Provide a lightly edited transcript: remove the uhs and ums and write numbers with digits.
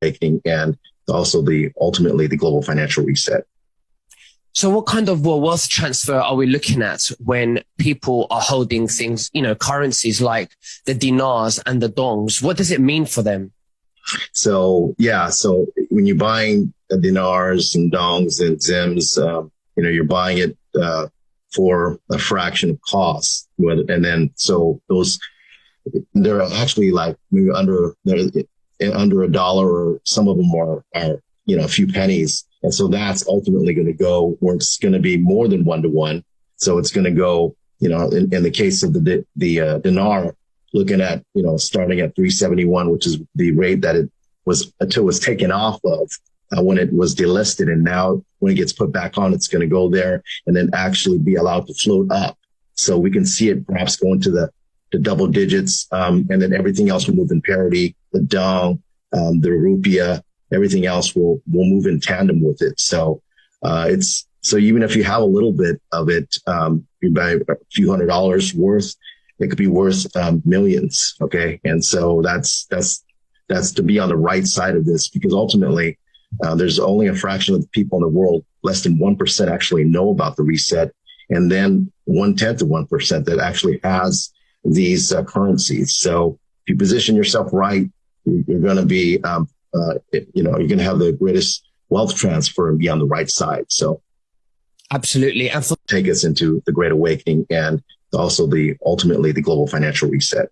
awakening and also ultimately the global financial reset. So what kind of wealth transfer are we looking at when people are holding things, currencies like the dinars and the dongs? What does it mean for them? So when you're buying dinars and dongs and zims, you're buying it for a fraction of cost. And then so those, they're actually like maybe under $1, or some of them are a few pennies. And so that's ultimately going to go where it's going to be more than 1-to-1. So it's going to go, in the case of the dinar, looking at, starting at 371, which is the rate that it was until it was taken off of when it was delisted. And now when it gets put back on, it's going to go there and then actually be allowed to float up. So we can see it perhaps going to the double digits. And then everything else will move in parity. The dong, the rupiah, everything else will move in tandem with it. So so even if you have a little bit of it, you buy a few $100s worth, it could be worth millions. Okay. And so that's to be on the right side of this, because ultimately there's only a fraction of the people in the world, less than 1% actually know about the reset. And then 1/10 of 1% that actually has these currencies. So if you position yourself right, you're going to be, you're going to have the greatest wealth transfer and be on the right side. So absolutely. Take us into the great awakening and also ultimately the global financial reset.